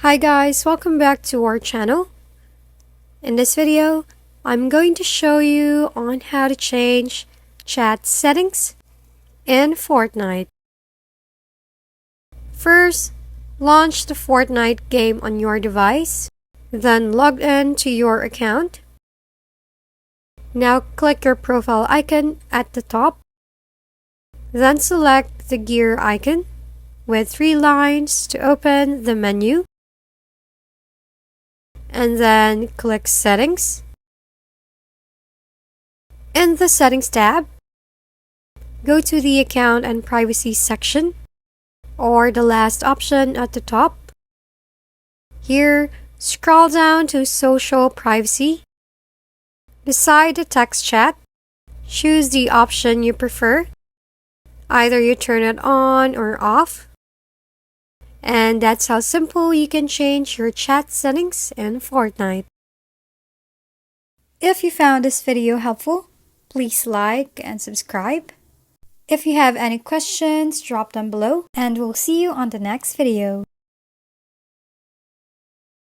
Hi guys, welcome back to our channel. In this video, I'm going to show you on how to change chat settings in Fortnite. First, launch the Fortnite game on your device, then log in to your account. Now click your profile icon at the top, then select the gear icon with 3 lines to open the menu. And then click Settings. In the Settings tab, go to the Account and Privacy section, or the last option at the top. Here, scroll down to Social Privacy. Beside the text chat, choose the option you prefer. Either you turn it on or off. And that's how simple you can change your chat settings in Fortnite. If you found this video helpful, please like and subscribe. If you have any questions, drop them below, and we'll see you on the next video.